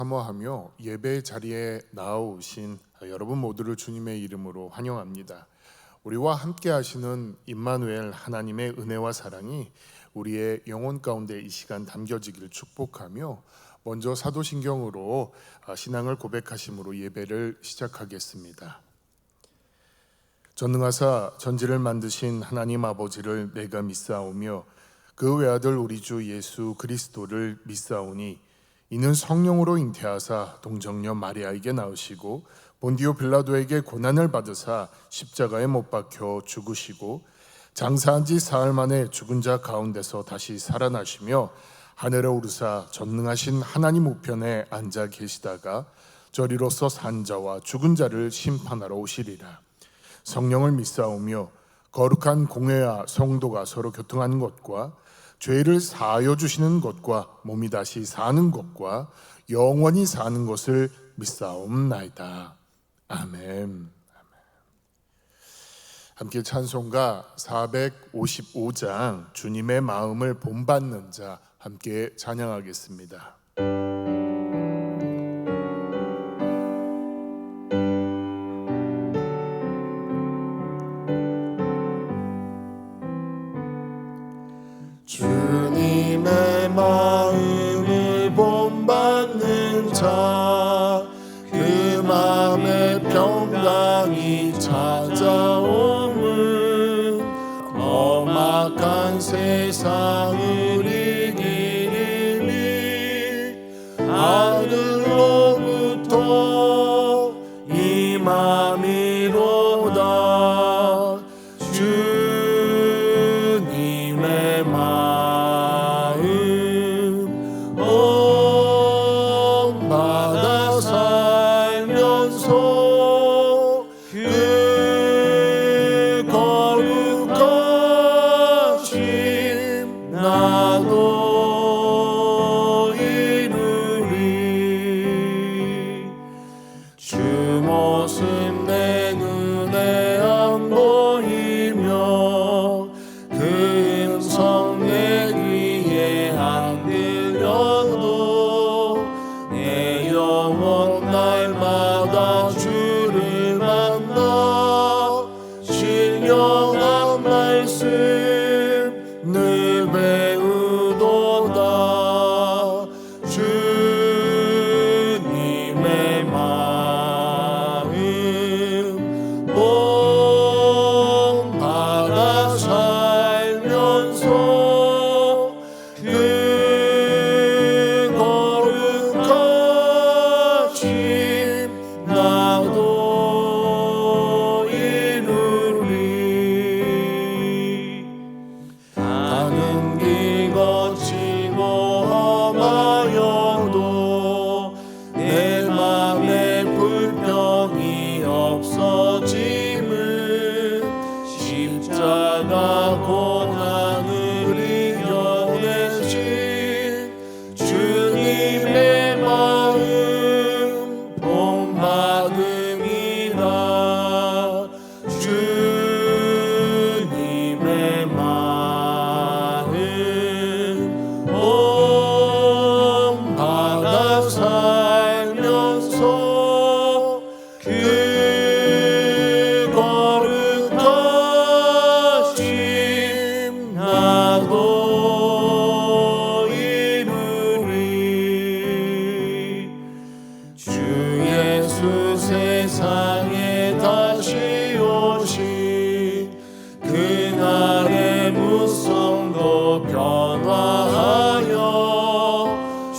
사모하며 예배 자리에 나아오신 여러분 모두를 주님의 이름으로 환영합니다. 우리와 함께 하시는 임마누엘 하나님의 은혜와 사랑이 우리의 영혼 가운데 이 시간 담겨지기를 축복하며 먼저 사도신경으로 신앙을 고백하심으로 예배를 시작하겠습니다. 전능하사 전지를 만드신 하나님 아버지를 내가 믿사오며 그 외아들 우리 주 예수 그리스도를 믿사오니 이는 성령으로 잉태하사 동정녀 마리아에게 나으시고 본디오 빌라도에게 고난을 받으사 십자가에 못 박혀 죽으시고 장사한 지 사흘 만에 죽은 자 가운데서 다시 살아나시며 하늘에 오르사 전능하신 하나님 우편에 앉아 계시다가 저리로서 산 자와 죽은 자를 심판하러 오시리라. 성령을 믿사오며 거룩한 공회와 성도가 서로 교통하는 것과 죄를 사하여 주시는 것과 몸이 다시 사는 것과 영원히 사는 것을 믿사옵나이다. 아멘. 함께 찬송가 455장 주님의 마음을 본받는 자 함께 찬양하겠습니다. 주님의 마음을 본받는 자, 그 마음에 평강이 찾아오는 험악한 세상을 이기리니 하늘로부터 임함이로다. 주님의 마음 본받아 살면서 그 거룩하심 나도 이루리. 주 모습 내 눈에 안 보이며 그 음성 내 귀에 안 들려도 내 영혼 날마다 주를 만나 신령한 말씀 늘 배우도다. 주님의 마음 본받아 살면서 그 거룩하심 나도 이루리. 가는 길 거치고 험하여도 내 맘에 불평이 없어짐은 십자가 고난을 이겨내신 주님의 마음 본받음이다. 주님의 마음 본받아 살면서 그 거룩하심 나도 이루리. 주 예수 세상에 다시 오신 그날의 무성도 변화하여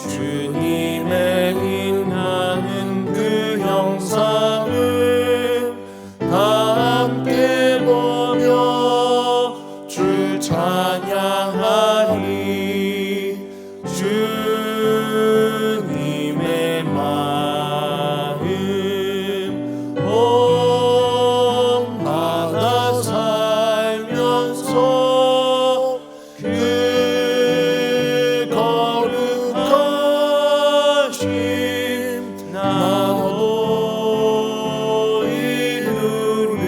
주님의 인하는 그 영상을 다 함께 보며 주 찬양하리. 주님의 마음 본받아 살면서 그 거룩하심 나도 이루리.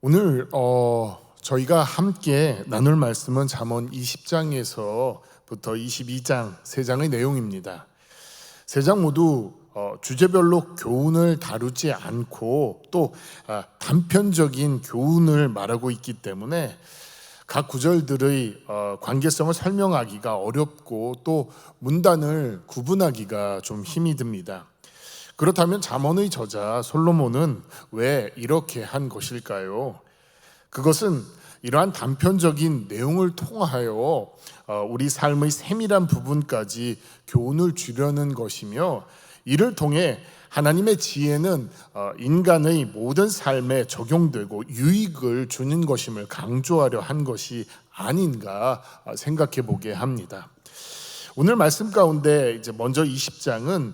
오늘 저희가 함께 나눌 말씀은 잠언 20장에서 22장 3장의 내용입니다. 3장 모두 주제별로 교훈을 다루지 않고 또 단편적인 교훈을 말하고 있기 때문에 각 구절들의 관계성을 설명하기가 어렵고 또 문단을 구분하기가 좀 힘이 듭니다. 그렇다면 잠언의 저자 솔로몬은 왜 이렇게 한 것일까요? 그것은 이러한 단편적인 내용을 통하여 우리 삶의 세밀한 부분까지 교훈을 주려는 것이며, 이를 통해 하나님의 지혜는 인간의 모든 삶에 적용되고 유익을 주는 것임을 강조하려 한 것이 아닌가 생각해 보게 합니다. 오늘 말씀 가운데 이제 먼저 20장은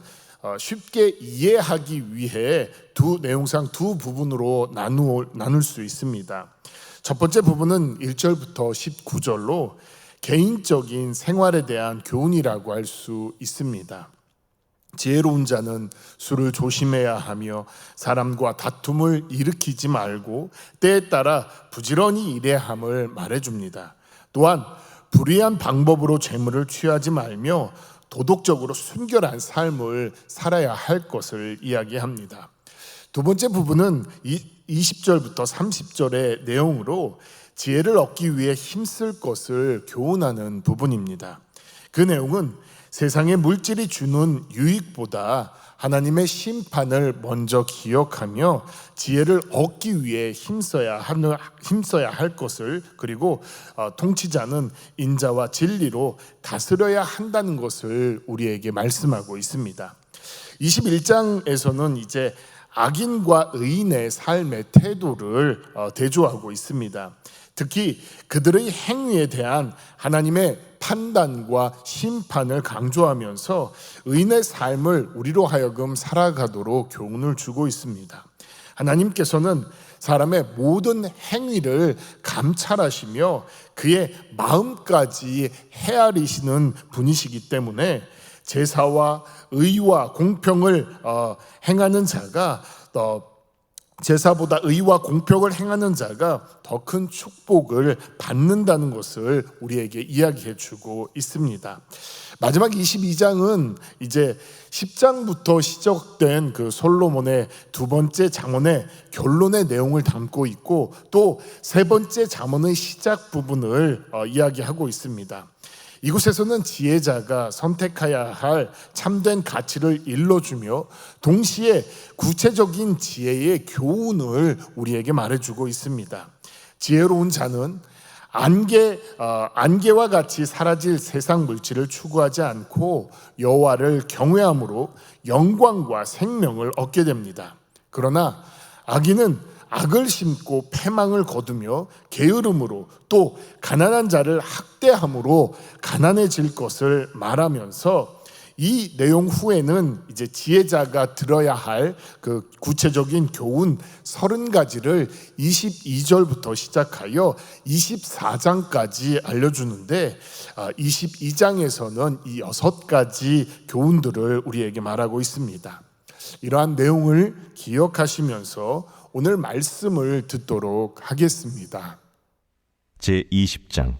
쉽게 이해하기 위해 내용상 두 부분으로 나눌 수 있습니다. 첫 번째 부분은 1절부터 19절로 개인적인 생활에 대한 교훈이라고 할 수 있습니다. 지혜로운 자는 술을 조심해야 하며 사람과 다툼을 일으키지 말고 때에 따라 부지런히 일해야 함을 말해줍니다. 또한 불의한 방법으로 재물을 취하지 말며 도덕적으로 순결한 삶을 살아야 할 것을 이야기합니다. 두 번째 부분은 20절부터 30절의 내용으로 지혜를 얻기 위해 힘쓸 것을 교훈하는 부분입니다. 그 내용은 세상의 물질이 주는 유익보다 하나님의 심판을 먼저 기억하며 지혜를 얻기 위해 힘써야 할 것을, 그리고 통치자는 인자와 진리로 다스려야 한다는 것을 우리에게 말씀하고 있습니다. 21장에서는 이제 악인과 의인의 삶의 태도를 대조하고 있습니다. 특히 그들의 행위에 대한 하나님의 판단과 심판을 강조하면서 의인의 삶을 우리로 하여금 살아가도록 교훈을 주고 있습니다. 하나님께서는 사람의 모든 행위를 감찰하시며 그의 마음까지 헤아리시는 분이시기 때문에 제사와 의와 공평을 행하는 자가 제사보다 의와 공평을 행하는 자가 더 큰 축복을 받는다는 것을 우리에게 이야기해 주고 있습니다. 마지막 22장은 이제 10장부터 시작된 그 솔로몬의 두 번째 잠언의 결론의 내용을 담고 있고, 또 세 번째 잠언의 시작 부분을 이야기하고 있습니다. 이곳에서는 지혜자가 선택해야 할 참된 가치를 일러주며 동시에 구체적인 지혜의 교훈을 우리에게 말해주고 있습니다. 지혜로운 자는 안개와 같이 사라질 세상 물질을 추구하지 않고 여호와를 경외함으로 영광과 생명을 얻게 됩니다. 그러나 악인은 악을 심고 패망을 거두며 게으름으로 또 가난한 자를 학대함으로 가난해질 것을 말하면서, 이 내용 후에는 이제 지혜자가 들어야 할 그 구체적인 교훈 30가지를 22절부터 시작하여 24장까지 알려주는데, 22장에서는 이 6가지 교훈들을 우리에게 말하고 있습니다. 이러한 내용을 기억하시면서 오늘 말씀을 듣도록 하겠습니다. 제20장.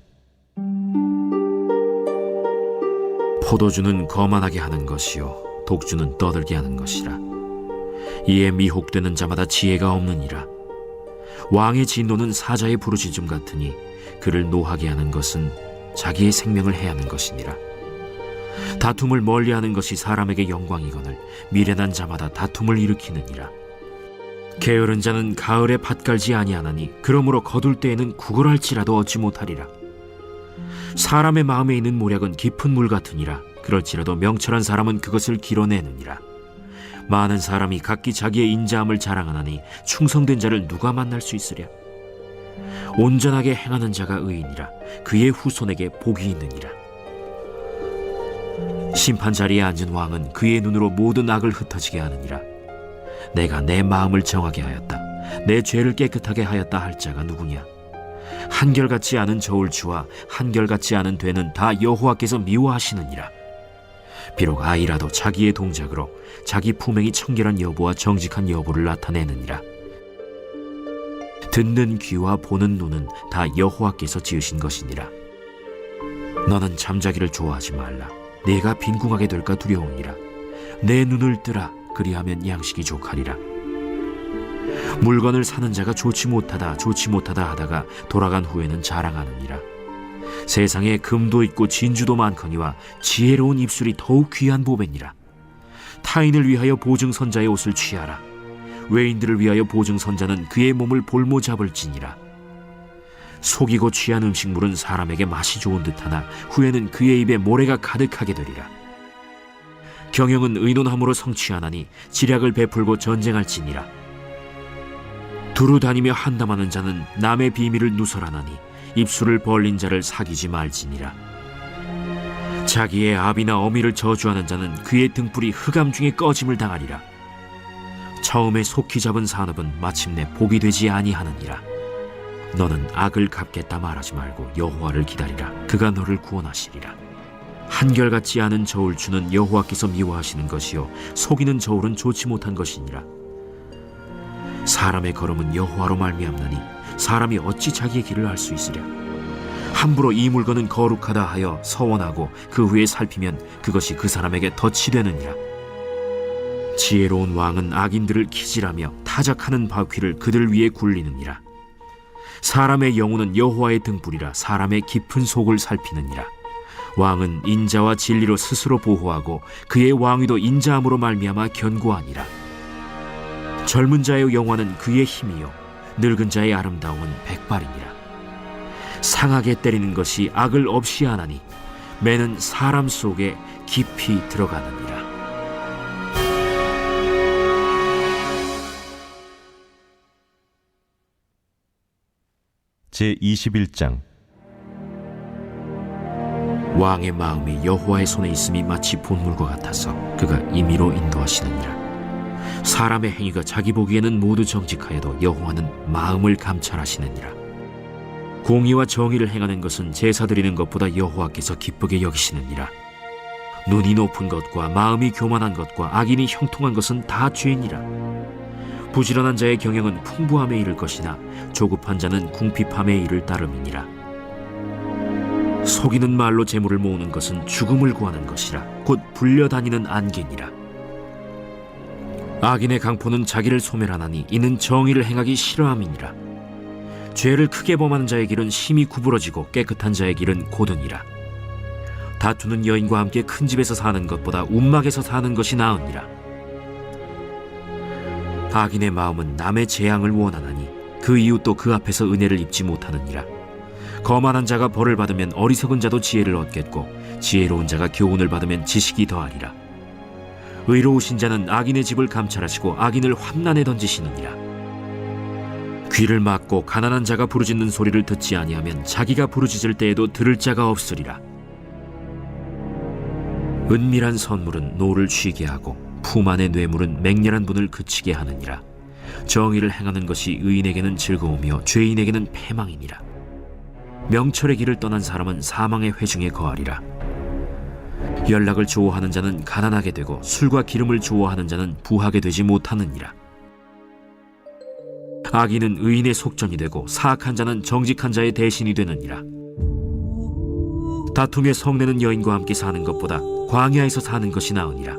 포도주는 거만하게 하는 것이요 독주는 떠들게 하는 것이라. 이에 미혹되는 자마다 지혜가 없느니라. 왕의 진노는 사자의 부르짖음 같으니 그를 노하게 하는 것은 자기의 생명을 해하는 것이니라. 다툼을 멀리하는 것이 사람에게 영광이거늘 미련한 자마다 다툼을 일으키느니라. 게으른 자는 가을에 밭 갈지 아니하나니 그러므로 거둘 때에는 구걸할지라도 얻지 못하리라. 사람의 마음에 있는 모략은 깊은 물 같으니라. 그럴지라도 명철한 사람은 그것을 길어내느니라. 많은 사람이 각기 자기의 인자함을 자랑하나니 충성된 자를 누가 만날 수 있으랴. 온전하게 행하는 자가 의인이라. 그의 후손에게 복이 있느니라. 심판 자리에 앉은 왕은 그의 눈으로 모든 악을 흩어지게 하느니라. 내가 내 마음을 정하게 하였다. 내 죄를 깨끗하게 하였다 할 자가 누구냐? 한결같지 않은 저울추와 한결같지 않은 되는 다 여호와께서 미워하시느니라. 비록 아이라도 자기의 동작으로 자기 품행이 청결한 여보와 정직한 여보를 나타내느니라. 듣는 귀와 보는 눈은 다 여호와께서 지으신 것이니라. 너는 잠자기를 좋아하지 말라. 내가 빈궁하게 될까 두려우니라. 내 눈을 뜨라. 그리하면 양식이 족하리라. 물건을 사는 자가 좋지 못하다 하다가 돌아간 후에는 자랑하느니라. 세상에 금도 있고 진주도 많거니와 지혜로운 입술이 더욱 귀한 보배니라. 타인을 위하여 보증선자의 옷을 취하라. 외인들을 위하여 보증선자는 그의 몸을 볼모 잡을지니라. 속이고 취한 음식물은 사람에게 맛이 좋은 듯하나 후에는 그의 입에 모래가 가득하게 되리라. 경영은 의논함으로 성취하나니 지략을 베풀고 전쟁할지니라. 두루 다니며 한담하는 자는 남의 비밀을 누설하나니 입술을 벌린 자를 사귀지 말지니라. 자기의 아비나 어미를 저주하는 자는 그의 등불이 흑암 중에 꺼짐을 당하리라. 처음에 속히 잡은 산업은 마침내 복이 되지 아니하느니라. 너는 악을 갚겠다 말하지 말고 여호와를 기다리라. 그가 너를 구원하시리라. 한결같지 않은 저울추는 여호와께서 미워하시는 것이요 속이는 저울은 좋지 못한 것이니라. 사람의 걸음은 여호와로 말미암나니 사람이 어찌 자기의 길을 알 수 있으랴. 함부로 이 물건은 거룩하다 하여 서원하고 그 후에 살피면 그것이 그 사람에게 덫이 되느니라. 지혜로운 왕은 악인들을 기질하며 타작하는 바퀴를 그들 위에 굴리느니라. 사람의 영혼은 여호와의 등불이라 사람의 깊은 속을 살피느니라. 왕은 인자와 진리로 스스로 보호하고 그의 왕위도 인자함으로 말미암아 견고하니라. 젊은 자의 영화는 그의 힘이요 늙은 자의 아름다움은 백발이니라. 상하게 때리는 것이 악을 없이 하나니 매는 사람 속에 깊이 들어가느니라. 제21장. 왕의 마음이 여호와의 손에 있음이 마치 본물과 같아서 그가 임의로 인도하시느니라. 사람의 행위가 자기 보기에는 모두 정직하여도 여호와는 마음을 감찰하시느니라. 공의와 정의를 행하는 것은 제사 드리는 것보다 여호와께서 기쁘게 여기시느니라. 눈이 높은 것과 마음이 교만한 것과 악인이 형통한 것은 다 죄니라. 부지런한 자의 경영은 풍부함에 이를 것이나 조급한 자는 궁핍함에 이를 따름이니라. 속이는 말로 재물을 모으는 것은 죽음을 구하는 것이라 곧 불려다니는 안개니라. 악인의 강포는 자기를 소멸하나니 이는 정의를 행하기 싫어함이니라. 죄를 크게 범하는 자의 길은 심히 구부러지고 깨끗한 자의 길은 고드니라. 다투는 여인과 함께 큰 집에서 사는 것보다 움막에서 사는 것이 나으니라. 악인의 마음은 남의 재앙을 원하나니 그 이웃도 그 앞에서 은혜를 입지 못하느니라. 거만한 자가 벌을 받으면 어리석은 자도 지혜를 얻겠고 지혜로운 자가 교훈을 받으면 지식이 더하리라. 의로우신 자는 악인의 집을 감찰하시고 악인을 환난에 던지시느니라. 귀를 막고 가난한 자가 부르짖는 소리를 듣지 아니하면 자기가 부르짖을 때에도 들을 자가 없으리라. 은밀한 선물은 노를 쉬게 하고 품 안의 뇌물은 맹렬한 분을 그치게 하느니라. 정의를 행하는 것이 의인에게는 즐거우며 죄인에게는 패망이니라. 명철의 길을 떠난 사람은 사망의 회중에 거하리라. 연락을 좋아하는 자는 가난하게 되고 술과 기름을 좋아하는 자는 부하게 되지 못하느니라. 악인은 의인의 속전이 되고 사악한 자는 정직한 자의 대신이 되느니라. 다툼에 성내는 여인과 함께 사는 것보다 광야에서 사는 것이 나으니라.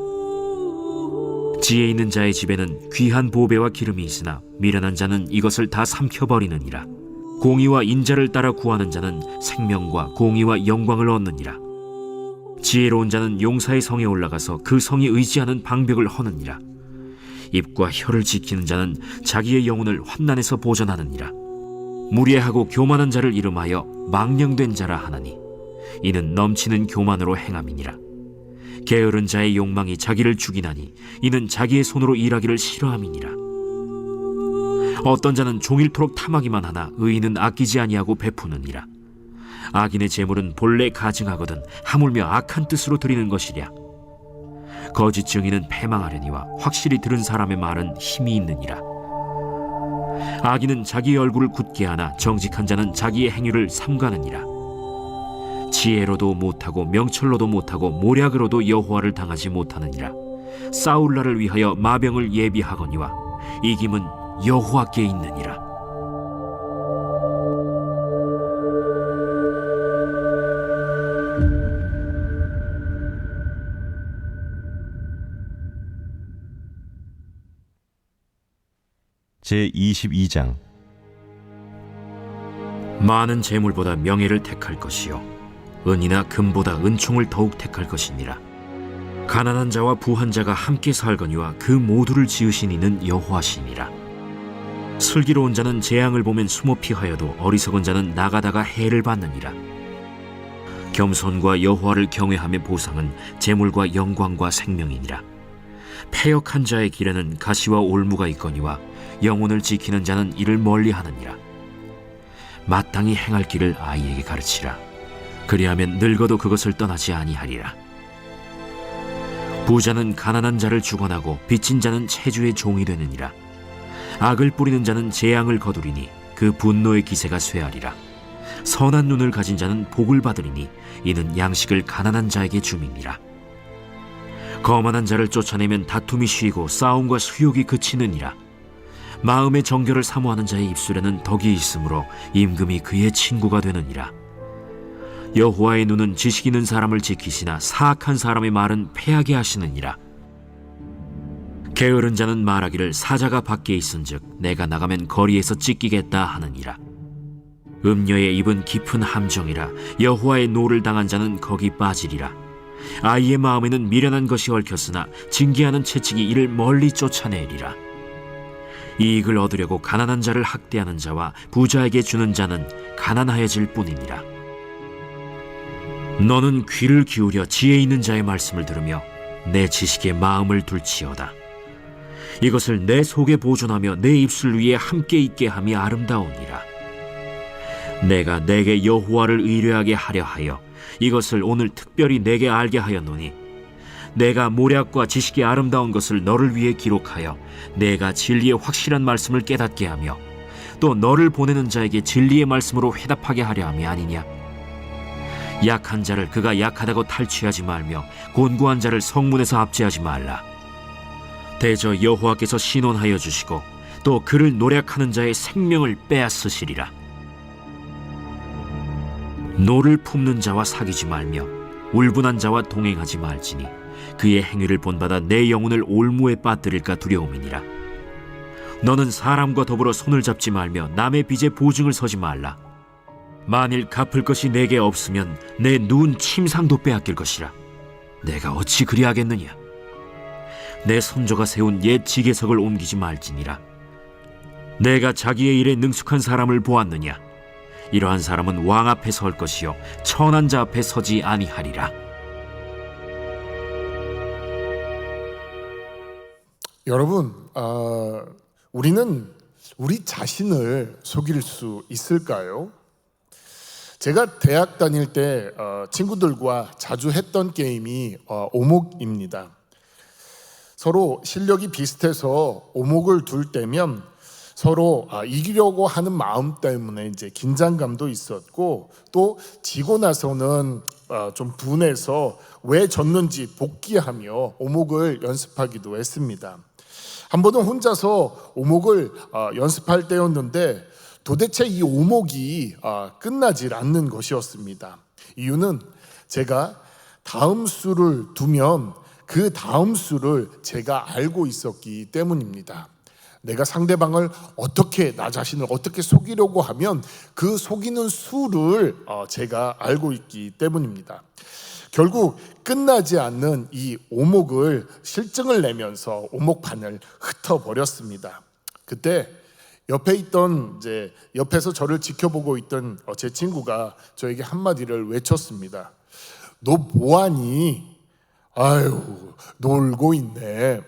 지혜 있는 자의 집에는 귀한 보배와 기름이 있으나 미련한 자는 이것을 다 삼켜버리느니라. 공의와 인자를 따라 구하는 자는 생명과 공의와 영광을 얻느니라. 지혜로운 자는 용사의 성에 올라가서 그 성이 의지하는 방벽을 허느니라. 입과 혀를 지키는 자는 자기의 영혼을 환난에서 보전하느니라. 무례하고 교만한 자를 이름하여 망령된 자라 하나니 이는 넘치는 교만으로 행함이니라. 게으른 자의 욕망이 자기를 죽이나니 이는 자기의 손으로 일하기를 싫어함이니라. 어떤 자는 종일토록 탐하기만 하나 의인은 아끼지 아니하고 베푸느니라. 악인의 재물은 본래 가증하거든 하물며 악한 뜻으로 드리는 것이랴. 거짓 증인은 패망하려니와 확실히 들은 사람의 말은 힘이 있느니라. 악인은 자기의 얼굴을 굳게 하나 정직한 자는 자기의 행위를 삼가느니라. 지혜로도 못하고 명철로도 못하고 모략으로도 여호와를 당하지 못하느니라. 싸울 날을 위하여 마병을 예비하거니와 이김은 여호와께 있느니라. 제22장. 많은 재물보다 명예를 택할 것이요 은이나 금보다 은총을 더욱 택할 것이니라. 가난한 자와 부한 자가 함께 살거니와 그 모두를 지으신 이는 여호와시니라. 슬기로운 자는 재앙을 보면 숨어 피하여도 어리석은 자는 나가다가 해를 받느니라. 겸손과 여호와를 경외함의 보상은 재물과 영광과 생명이니라. 패역한 자의 길에는 가시와 올무가 있거니와 영혼을 지키는 자는 이를 멀리하느니라. 마땅히 행할 길을 아이에게 가르치라. 그리하면 늙어도 그것을 떠나지 아니하리라. 부자는 가난한 자를 주관하고 빚진 자는 체주의 종이 되느니라. 악을 뿌리는 자는 재앙을 거두리니 그 분노의 기세가 쇠하리라. 선한 눈을 가진 자는 복을 받으리니 이는 양식을 가난한 자에게 줌이니라. 거만한 자를 쫓아내면 다툼이 쉬고 싸움과 수욕이 그치느니라. 마음의 정결을 사모하는 자의 입술에는 덕이 있으므로 임금이 그의 친구가 되느니라. 여호와의 눈은 지식 있는 사람을 지키시나 사악한 사람의 말은 패하게 하시느니라. 게으른 자는 말하기를 사자가 밖에 있은즉 내가 나가면 거리에서 찢기겠다 하느니라. 음녀의 입은 깊은 함정이라. 여호와의 노를 당한 자는 거기 빠지리라. 아이의 마음에는 미련한 것이 얽혔으나 징계하는 채찍이 이를 멀리 쫓아내리라. 이익을 얻으려고 가난한 자를 학대하는 자와 부자에게 주는 자는 가난하여질 뿐이니라. 너는 귀를 기울여 지혜 있는 자의 말씀을 들으며 내 지식에 마음을 둘지어다. 이것을 내 속에 보존하며 내 입술 위에 함께 있게 함이 아름다우니라. 내가 내게 여호와를 의뢰하게 하려 하여 이것을 오늘 특별히 내게 알게 하였노니 내가 모략과 지식의 아름다운 것을 너를 위해 기록하여 내가 진리의 확실한 말씀을 깨닫게 하며 또 너를 보내는 자에게 진리의 말씀으로 회답하게 하려 함이 아니냐. 약한 자를 그가 약하다고 탈취하지 말며 곤고한 자를 성문에서 압제하지 말라. 대저 여호와께서 신원하여 주시고 또 그를 노략하는 자의 생명을 빼앗으시리라. 노를 품는 자와 사귀지 말며 울분한 자와 동행하지 말지니 그의 행위를 본받아 내 영혼을 올무에 빠뜨릴까 두려움이니라. 너는 사람과 더불어 손을 잡지 말며 남의 빚에 보증을 서지 말라. 만일 갚을 것이 내게 없으면 내 누운 침상도 빼앗길 것이라. 내가 어찌 그리하겠느냐. 내 손조가 세운 옛 지게석을 옮기지 말지니라. 내가 자기의 일에 능숙한 사람을 보았느냐. 이러한 사람은 왕 앞에 설 것이요 천한 자 앞에 서지 아니하리라. 여러분, 우리는 우리 자신을 속일 수 있을까요? 제가 대학 다닐 때 친구들과 자주 했던 게임이 오목입니다. 서로 실력이 비슷해서 오목을 둘 때면 서로 이기려고 하는 마음 때문에 이제 긴장감도 있었고 또 지고 나서는 좀 분해서 왜 졌는지 복귀하며 오목을 연습하기도 했습니다. 한 번은 혼자서 오목을 연습할 때였는데 도대체 이 오목이 끝나질 않는 것이었습니다. 이유는 제가 다음 수를 두면 그 다음 수를 제가 알고 있었기 때문입니다. 내가 상대방을 나 자신을 어떻게 속이려고 하면 그 속이는 수를 제가 알고 있기 때문입니다. 결국 끝나지 않는 이 오목을 실증을 내면서 오목판을 흩어버렸습니다. 그때 옆에서 저를 지켜보고 있던 제 친구가 저에게 한마디를 외쳤습니다. 너 뭐하니? 아유, 놀고 있네.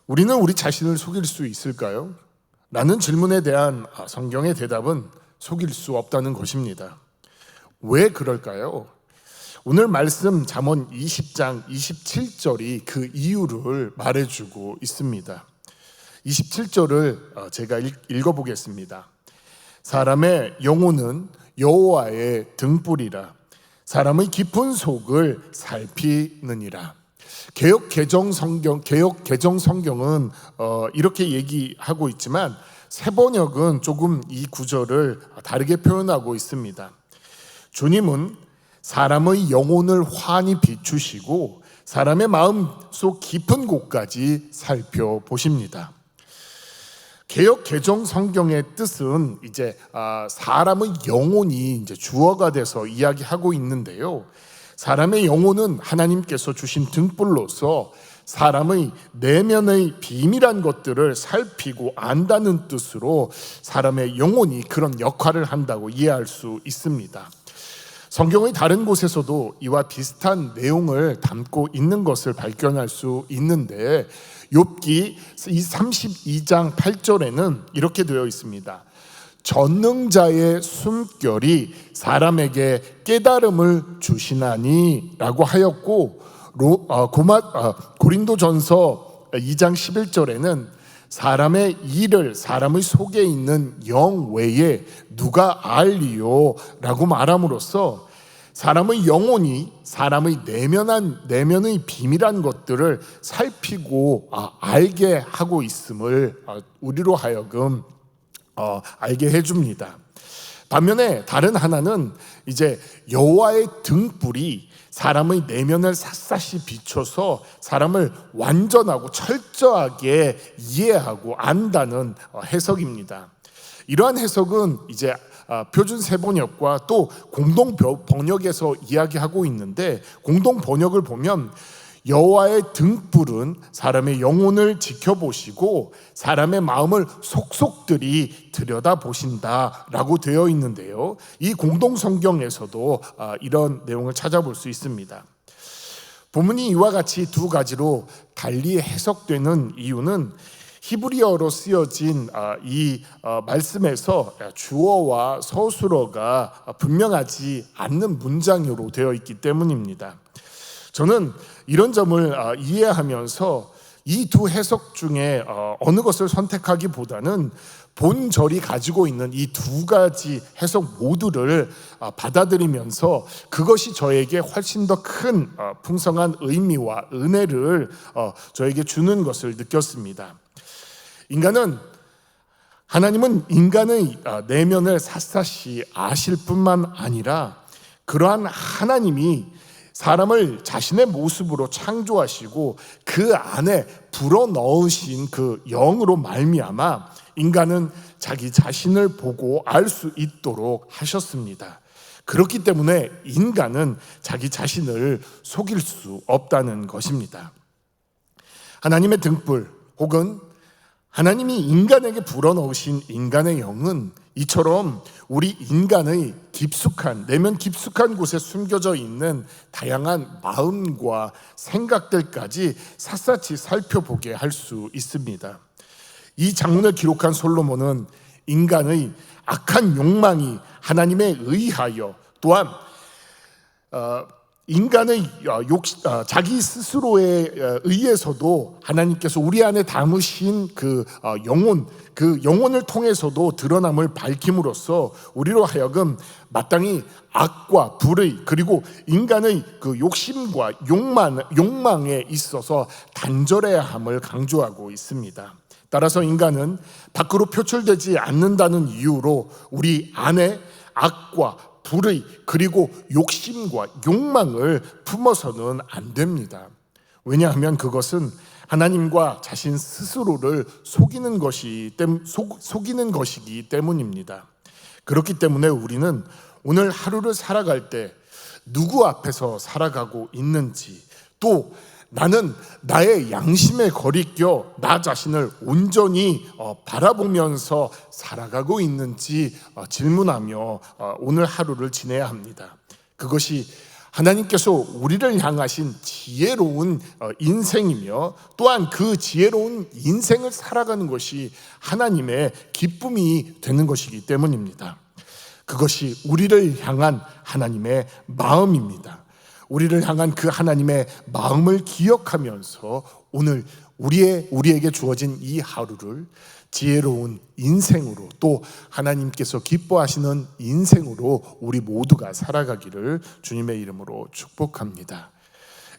우리는 우리 자신을 속일 수 있을까요? 라는 질문에 대한 성경의 대답은 속일 수 없다는 것입니다. 왜 그럴까요? 오늘 말씀 잠언 20장 27절이 그 이유를 말해주고 있습니다. 27절을 제가 읽어보겠습니다. 사람의 영혼은 여호와의 등불이라 사람의 깊은 속을 살피느니라. 개역 개정 성경은 이렇게 얘기하고 있지만 새번역은 조금 이 구절을 다르게 표현하고 있습니다. 주님은 사람의 영혼을 환히 비추시고 사람의 마음속 깊은 곳까지 살펴보십니다. 개역 개정 성경의 뜻은 이제 사람의 영혼이 이제 주어가 돼서 이야기하고 있는데요. 사람의 영혼은 하나님께서 주신 등불로서 사람의 내면의 비밀한 것들을 살피고 안다는 뜻으로 사람의 영혼이 그런 역할을 한다고 이해할 수 있습니다. 성경의 다른 곳에서도 이와 비슷한 내용을 담고 있는 것을 발견할 수 있는데, 욥기 32장 8절에는 이렇게 되어 있습니다. 전능자의 숨결이 사람에게 깨달음을 주시나니 라고 하였고, 고린도전서 2장 11절에는 사람의 일을 사람의 속에 있는 영 외에 누가 알리요 라고 말함으로써 사람의 영혼이 사람의 내면의 비밀한 것들을 살피고 알게 하고 있음을 우리로 하여금 알게 해줍니다. 반면에 다른 하나는 이제 여호와의 등불이 사람의 내면을 샅샅이 비춰서 사람을 완전하고 철저하게 이해하고 안다는 해석입니다. 이러한 해석은 이제 표준 세번역과 또 공동 번역에서 이야기하고 있는데, 공동 번역을 보면 여호와의 등불은 사람의 영혼을 지켜보시고 사람의 마음을 속속들이 들여다보신다라고 되어 있는데요. 이 공동 성경에서도 이런 내용을 찾아볼 수 있습니다. 본문이 이와 같이 두 가지로 달리 해석되는 이유는 히브리어로 쓰여진 이 말씀에서 주어와 서술어가 분명하지 않는 문장으로 되어 있기 때문입니다. 저는 이런 점을 이해하면서 이 두 해석 중에 어느 것을 선택하기보다는 본절이 가지고 있는 이 두 가지 해석 모두를 받아들이면서 그것이 저에게 훨씬 더 큰 풍성한 의미와 은혜를 저에게 주는 것을 느꼈습니다. 하나님은 인간의 내면을 샅샅이 아실 뿐만 아니라 그러한 하나님이 사람을 자신의 모습으로 창조하시고 그 안에 불어넣으신 그 영으로 말미암아 인간은 자기 자신을 보고 알 수 있도록 하셨습니다. 그렇기 때문에 인간은 자기 자신을 속일 수 없다는 것입니다. 하나님의 등불 혹은 하나님이 인간에게 불어넣으신 인간의 영은 이처럼 우리 인간의 내면 깊숙한 곳에 숨겨져 있는 다양한 마음과 생각들까지 샅샅이 살펴보게 할 수 있습니다. 이 장문을 기록한 솔로몬은 인간의 악한 욕망이 하나님에 의하여 또한 인간의 자기 스스로에 의해서도 하나님께서 우리 안에 담으신 그 영혼을 통해서도 드러남을 밝힘으로써 우리로 하여금 마땅히 악과 불의 그리고 인간의 그 욕심과 욕망에 있어서 단절해야 함을 강조하고 있습니다. 따라서 인간은 밖으로 표출되지 않는다는 이유로 우리 안에 악과 불의 그리고 욕심과 욕망을 품어서는 안 됩니다. 왜냐하면 그것은 하나님과 자신 스스로를 속이는 것이기 때문입니다. 그렇기 때문에 우리는 오늘 하루를 살아갈 때 누구 앞에서 살아가고 있는지, 또 나는 나의 양심에 거리껴 나 자신을 온전히 바라보면서 살아가고 있는지 질문하며 오늘 하루를 지내야 합니다. 그것이 하나님께서 우리를 향하신 지혜로운 인생이며 또한 그 지혜로운 인생을 살아가는 것이 하나님의 기쁨이 되는 것이기 때문입니다. 그것이 우리를 향한 하나님의 마음입니다. 우리를 향한 그 하나님의 마음을 기억하면서 오늘 우리에게 주어진 이 하루를 지혜로운 인생으로, 또 하나님께서 기뻐하시는 인생으로 우리 모두가 살아가기를 주님의 이름으로 축복합니다.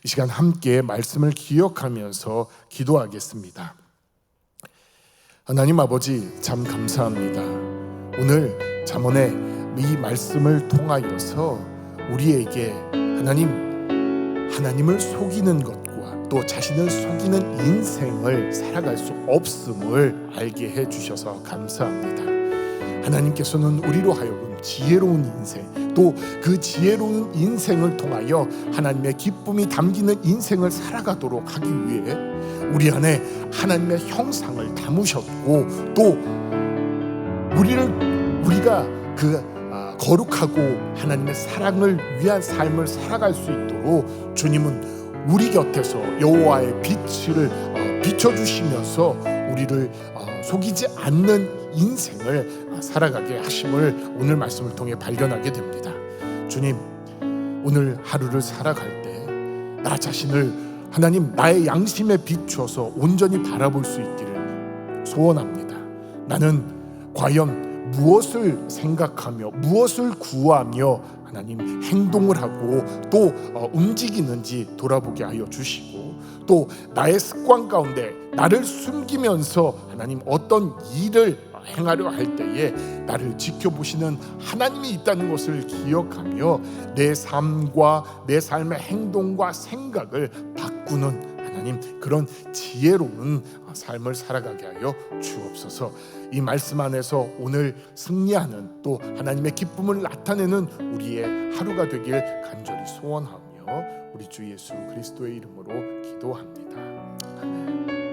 이 시간 함께 말씀을 기억하면서 기도하겠습니다. 하나님 아버지, 참 감사합니다. 오늘 잠언의 이 말씀을 통하여서 우리에게 하나님을 속이는 것과 또 자신을 속이는 인생을 살아갈 수 없음을 알게 해주셔서 감사합니다. 하나님께서는 우리로 하여금 지혜로운 인생, 또 그 지혜로운 인생을 통하여 하나님의 기쁨이 담기는 인생을 살아가도록 하기 위해 우리 안에 하나님의 형상을 담으셨고, 또 우리가 거룩하고 하나님의 사랑을 위한 삶을 살아갈 수 있도록 주님은 우리 곁에서 여호와의 빛을 비춰주시면서 우리를 속이지 않는 인생을 살아가게 하심을 오늘 말씀을 통해 발견하게 됩니다. 주님, 오늘 하루를 살아갈 때 나 자신을 하나님 나의 양심에 비춰서 온전히 바라볼 수 있기를 소원합니다. 나는 과연 무엇을 생각하며 무엇을 구하며 하나님 행동을 하고 또 움직이는지 돌아보게 하여 주시고, 또 나의 습관 가운데 나를 숨기면서 하나님 어떤 일을 행하려 할 때에 나를 지켜보시는 하나님이 있다는 것을 기억하며 내 삶과 내 삶의 행동과 생각을 바꾸는 하나님, 그런 지혜로운 삶을 살아가게 하여 주옵소서. 이 말씀 안에서 오늘 승리하는, 또 하나님의 기쁨을 나타내는 우리의 하루가 되길 간절히 소원하며 우리 주 예수 그리스도의 이름으로 기도합니다. 아멘.